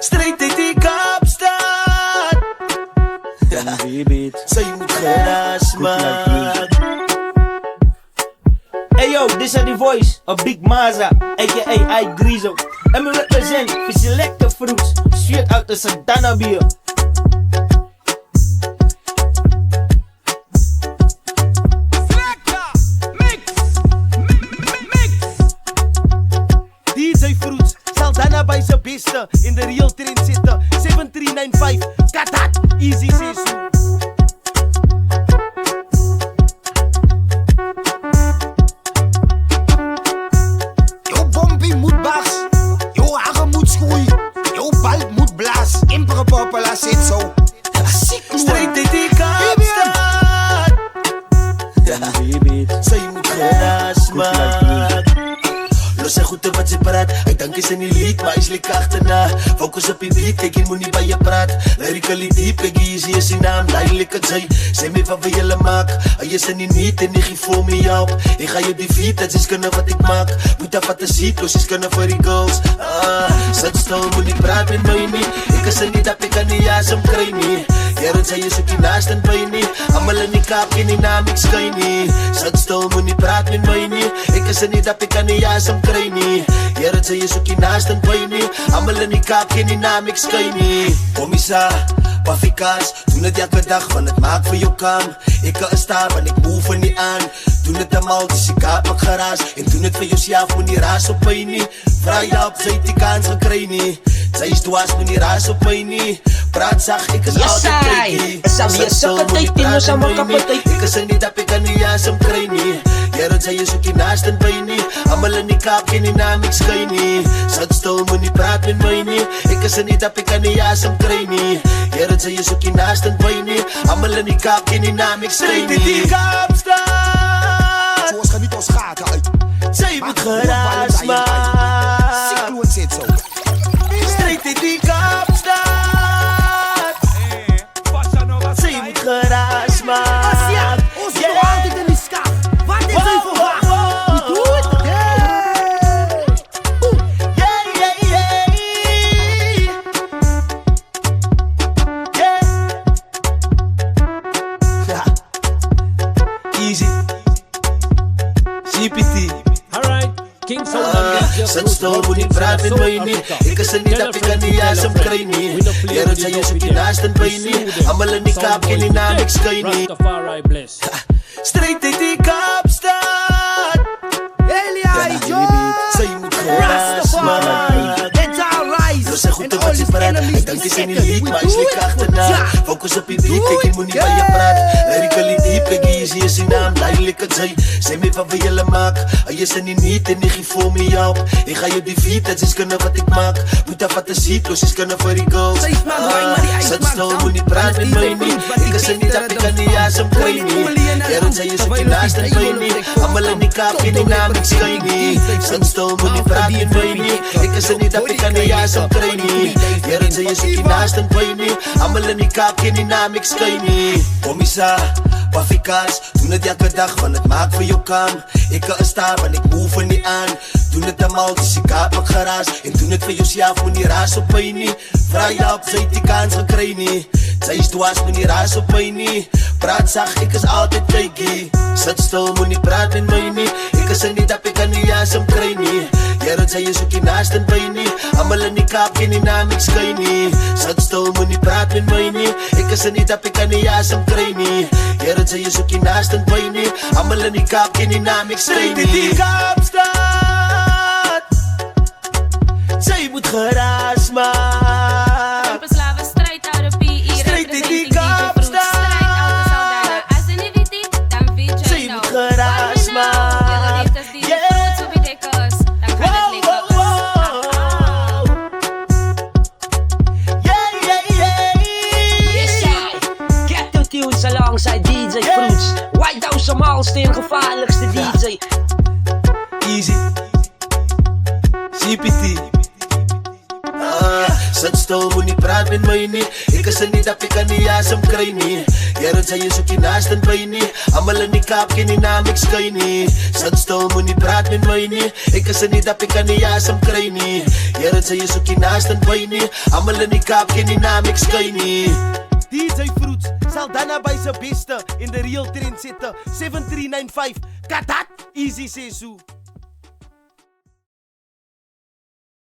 Straight uit die Kaapstad. Zij moet geraas maken. Hey yo, this is the voice of Big Maza, a.k.a. I Grizo. And we represent for Selected Fruits, straight out the Santana Beer. DJ Fruits, Saldana bij zijn beste, in de real train zitten, 7395, katat, easy sesu. Yo bombie moet bas, yo hagen moet schoei, yo bald moet blaas, impere popula zit zo. Straight uit die Kaapstad. Zij moet geraas maken. Los en goed wat ze praat. Ik denk is in die lied, maar is lekker achterna. Focus op je beat, kijk je moet niet bij je praat. Lyrically deep, kijk je is je naam. Duidelijk het zij, zeg me wat we jullie maken. En je zijn niet en ik geef voor me op. Ik ga je defeat, dat is kunnen wat ik maak. Moet dat fantasie, los is kunnen voor die girls. Zet stil, moet niet praten met mij niet. Ik is er niet dat ik aan die jas om krijg niet. Jaren zei je zoek je naast en bij niet. Allemaal in die kaap, in die naam, ik schijn niet. Zet stil, moet niet praten met mij niet. Ik is er niet dat ik aan die jas om krijg. Jaren zei je zoek je naast en bij niet. Allemaal in die kaap, in die naam, ik schijn niet. Commissa, Pafika's, doen het elke dag, want het maakt voor jou kam. Ik kan staan, want ik move er niet aan. Doen het allemaal, dus ik haat mijn garaas. En doen het voor jezelf, moet niet raas op mij niet. Vraag je op, zij die kans gekregen niet. Zij is dwaas, moet niet raas op mij niet. Praat zacht, ik is altijd kijkie. Sabia sakatay, tino sa mga kapatay. Ik is er niet dat ik aan die jas om krijg niet. Jaren zei je zoek je naast en bij niet. Allemaal in die kaap, in die naam, ik schijn niet. Zat stil, moet niet praten met mij niet. Ik is er niet dat ik aan die jas om krijg niet. Jaren zei je zoek je naast en bij niet. Allemaal in die kaap, in die naam, ik schijn niet. Die Kaapstad. Zoals ga niet als gaten uit. Zij moet geraas maken. Cycloon zit zo. Straight uit die Kaapstad. Zij moet geraas maken. Ons toch altijd in die skaaf. Wat is er verwacht? We doen het. Easy. CPT. Alright, King Solomon. Zet stil, moet niet praten met mij niet. Ik is er niet dat ik aan die jas om krijg niet. Jaren zei je zoek je naast en bij niet. Allemaal in die kaap, in die naam, ik schijn niet. Rastafari bless. Straight uit die Kaapstad. Elia, Zij moet geraas maken. Los en goed wat ze praat. Ik denk is in die lied, maar is lekker achterna. Focus op je beat, kijk je moet niet bij je praat. Lyrically deep, kijk je is je naam. Duidelijk het zij, zeg me wat we jullie maken. En je zijn niet en ik geef voor me op. Ik ga je defeat, dat is kunnen wat ik maak. Moet dat fantasie, los is kunnen voor die girls. Zet stil, moet niet praten met mij niet. Ik is er niet dat ik aan die jas om krijg niet. Jaren zei je zoek je naast en bij niet. Allemaal in die kaap, in die naam, ik schijn niet. Zet stil, moet niet praten met mij niet. Ik is er niet dat ik aan die jas om krijg niet. Jaren zei je zoek je naast en bij niet. Allemaal in die kaap, in die naam, ik schijn niet. Commissa, Pafika's, doen het elke dag, want het maakt voor jou kam. Ik kan staan, want ik move er niet aan. Doen het allemaal, dus ik haat mijn garaas. En doen het voor jezelf, moet niet raas op mij niet. Vraag je op, zij die kans gekregen niet. Zij is dwaas, moet niet raas op mij niet. Praat zacht, ik is altijd kijkie. Zet stil, moet niet praten met mij niet. Ik is er niet dat ik aan die jas om krijg niet. Jaren zei je zoek je naast en bij niet. Allemaal in die kaap, in die naam, ik schijn niet. Zet stil, moet niet praten met mij niet. Ik is er niet dat ik aan die jas om krijg niet. Jaren zei je zoek je naast en bij niet. Allemaal in die kaap, in die naam, ik schijn niet. Die Kaapstad. Zij moet geraas maken. Beslaven strijd uit de PI. Strijd in die Kaapstad. Als ze niet weet, dan weet je Zij moet geraas maken. Tunes alongside DJ Fruits. White House Malsteen, gevaarlijkste DJ. Easy. CPT. Sit stil, moenie praat met my nie. Ek is in die dap, ek kan nie asem kry nie. Jaren sy is ook nie naast en by nie. Almal in die Kaap ken die naam, ek skyn nie. Sit stil, moenie praat met my nie. Ek is in die dap, ek kan nie asem kry nie. Jaren sy is ook nie naast en by nie. Almal in die Kaap ken die naam, ek skyn nie. DJ Fruits, Saldanha by sy beste in the real trendsetter 7395. Kat dat, easy sê so.